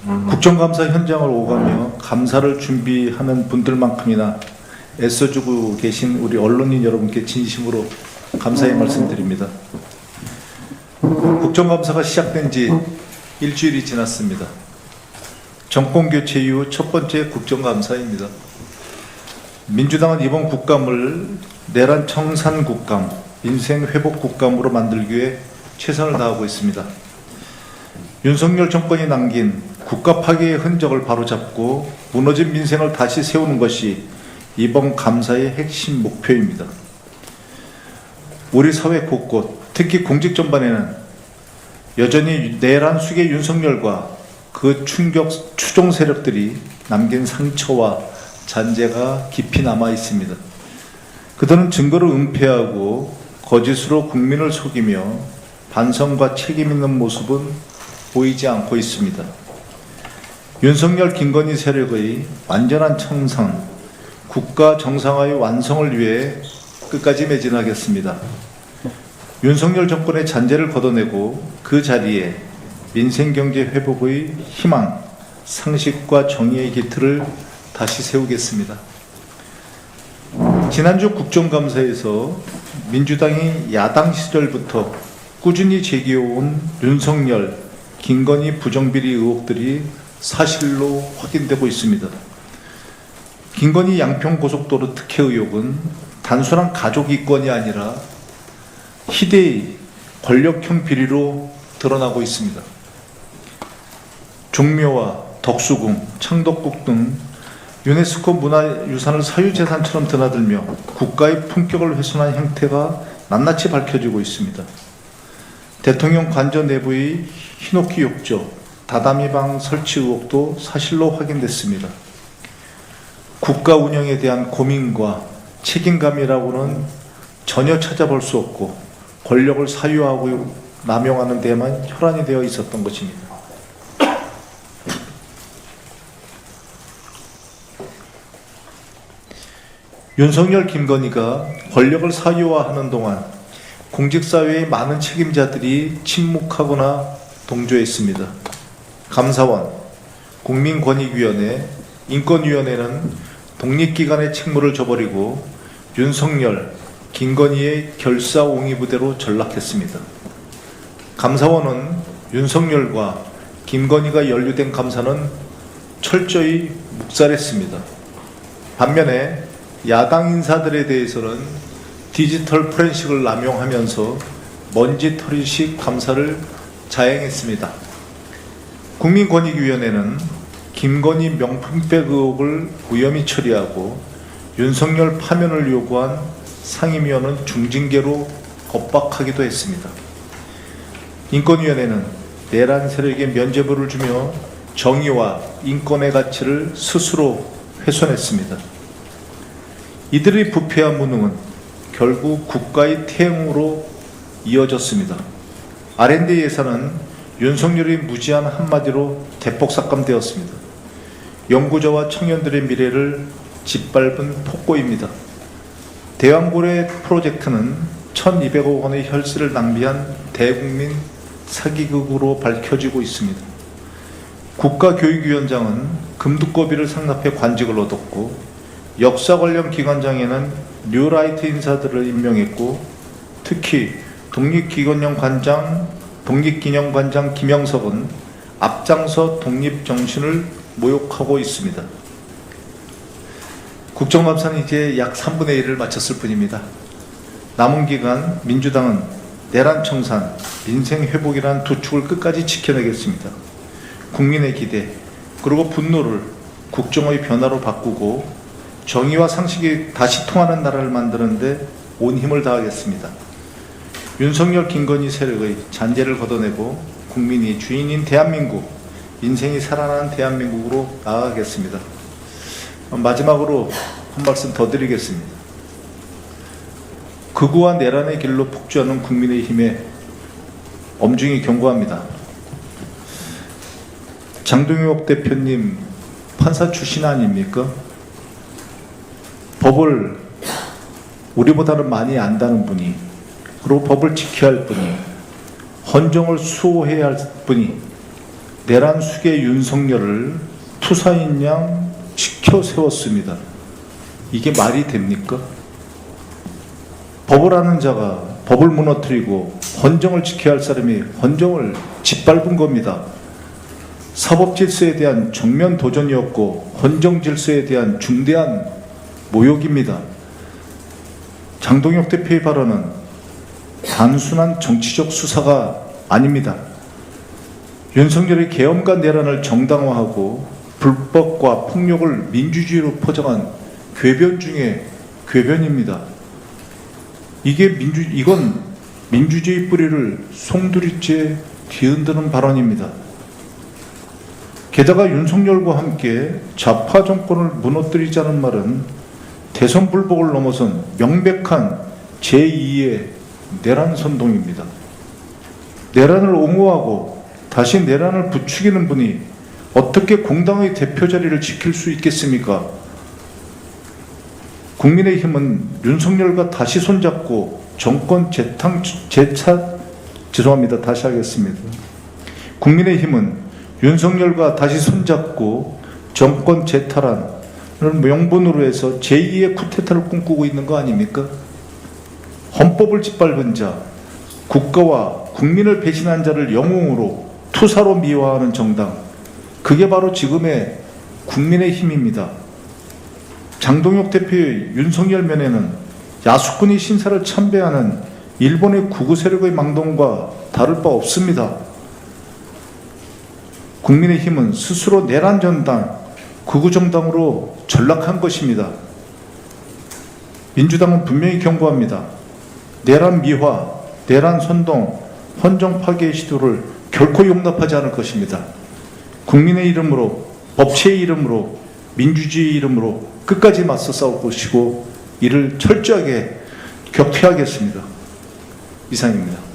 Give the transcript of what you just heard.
국정감사 현장을 오가며 감사를 준비하는 분들만큼이나 애써주고 계신 우리 언론인 여러분께 진심으로 감사의 말씀드립니다. 국정감사가 시작된 지 일주일이 지났습니다. 정권교체 이후 첫 번째 국정감사입니다. 민주당은 이번 국감을 내란 청산 국감, 인생회복 국감으로 만들기 위해 최선을 다하고 있습니다. 윤석열 정권이 남긴 국가 파괴의 흔적을 바로잡고 무너진 민생을 다시 세우는 것이 이번 감사의 핵심 목표입니다. 우리 사회 곳곳, 특히 공직 전반에는 여전히 내란 수계 윤석열과 그 추종 세력들이 남긴 상처와 잔재가 깊이 남아 있습니다. 그들은 증거를 은폐하고 거짓으로 국민을 속이며 반성과 책임 있는 모습은 보이지 않고 있습니다. 윤석열 김건희 세력의 완전한 청산, 국가 정상화의 완성을 위해 끝까지 매진하겠습니다. 윤석열 정권의 잔재를 걷어내고 그 자리에 민생경제 회복의 희망, 상식과 정의의 기틀을 다시 세우겠습니다. 지난주 국정감사에서 민주당이 야당 시절부터 꾸준히 제기해온 윤석열, 김건희 부정비리 의혹들이 사실로 확인되고 있습니다. 김건희 양평고속도로 특혜 의혹은 단순한 가족 이권이 아니라 희대의 권력형 비리로 드러나고 있습니다. 종묘와 덕수궁, 창덕궁 등 유네스코 문화유산을 사유재산처럼 드나들며 국가의 품격을 훼손한 형태가 낱낱이 밝혀지고 있습니다. 대통령 관저 내부의 휘노키 욕조, 다다미방 설치 의혹도 사실로 확인됐습니다. 국가 운영에 대한 고민과 책임감이라고는 전혀 찾아볼 수 없고 권력을 사유하고 남용하는 데에만 혈안이 되어 있었던 것입니다. 윤석열 김건희가 권력을 사유화하는 동안 공직사회의 많은 책임자들이 침묵하거나 동조했습니다. 감사원, 국민권익위원회, 인권위원회는 독립기관의 책무를 저버리고 윤석열, 김건희의 결사옹위부대로 전락했습니다. 감사원은 윤석열과 김건희가 연루된 감사는 철저히 묵살했습니다. 반면에 야당 인사들에 대해서는 디지털 포렌식을 남용하면서 먼지털이식 감사를 자행했습니다. 국민권익위원회는 김건희 명품백 의혹을 무혐의 처리하고 윤석열 파면을 요구한 상임위원은 중징계로 겁박하기도 했습니다. 인권위원회는 내란 세력에 면죄부를 주며 정의와 인권의 가치를 스스로 훼손했습니다. 이들의 부패와 무능은 결국 국가의 태행으로 이어졌습니다. R&D 예산은 윤석열의 무지한 한마디로 대폭 삭감되었습니다. 연구자와 청년들의 미래를 짓밟은 폭고입니다. 대왕고래 프로젝트는 1,200억 원의 혈세를 낭비한 대국민 사기극으로 밝혀지고 있습니다. 국가교육위원장은 금두꺼비를 상납해 관직을 얻었고 역사 관련 기관장에는 뉴라이트 인사들을 임명했고 특히 독립기념관장 김영석은 앞장서 독립정신을 모욕하고 있습니다. 국정감사는 이제 약 3분의 1을 마쳤을 뿐입니다. 남은 기간 민주당은 내란 청산, 민생 회복이라는 두 축을 끝까지 지켜내겠습니다. 국민의 기대, 그리고 분노를 국정의 변화로 바꾸고 정의와 상식이 다시 통하는 나라를 만드는데 온 힘을 다하겠습니다. 윤석열 김건희 세력의 잔재를 걷어내고 국민이 주인인 대한민국, 인생이 살아나는 대한민국으로 나아가겠습니다. 마지막으로 한 말씀 더 드리겠습니다. 극우와 내란의 길로 폭주하는 국민의힘에 엄중히 경고합니다. 장동혁 대표님 판사 출신 아닙니까? 법을 우리보다는 많이 안다는 분이, 그리고 법을 지켜야 할 분이, 헌정을 수호해야 할 분이 내란 수계 윤석열을 투사인 양 지켜 세웠습니다. 이게 말이 됩니까? 법을 아는 자가 법을 무너뜨리고 헌정을 지켜야 할 사람이 헌정을 짓밟은 겁니다. 사법 질서에 대한 정면 도전이었고 헌정 질서에 대한 중대한 모욕입니다. 장동혁 대표의 발언은 단순한 정치적 수사가 아닙니다. 윤석열의 계엄과 내란을 정당화하고 불법과 폭력을 민주주의로 포장한 궤변 중에 궤변입니다. 이건 민주주의 뿌리를 송두리째 뒤흔드는 발언입니다. 게다가 윤석열과 함께 좌파 정권을 무너뜨리자는 말은 대선 불복을 넘어선 명백한 제2의 내란 선동입니다. 내란을 옹호하고 다시 내란을 부추기는 분이 어떻게 공당의 대표 자리를 지킬 수 있겠습니까? 국민의힘은 윤석열과 다시 손잡고 정권 죄송합니다. 다시 하겠습니다. 국민의힘은 윤석열과 다시 손잡고 정권 재탈환을 명분으로 해서 제2의 쿠데타를 꿈꾸고 있는 거 아닙니까? 헌법을 짓밟은 자, 국가와 국민을 배신한 자를 영웅으로 투사로 미화하는 정당, 그게 바로 지금의 국민의힘입니다. 장동혁 대표의 윤석열 면에는 야수꾼이 신사를 참배하는 일본의 구구 세력의 망동과 다를 바 없습니다. 국민의힘은 스스로 내란 전당, 극우 정당으로 전락한 것입니다. 민주당은 분명히 경고합니다. 내란 미화, 내란 선동, 헌정 파괴의 시도를 결코 용납하지 않을 것입니다. 국민의 이름으로, 법치의 이름으로, 민주주의 이름으로 끝까지 맞서 싸울 것이고 이를 철저하게 격퇴하겠습니다. 이상입니다.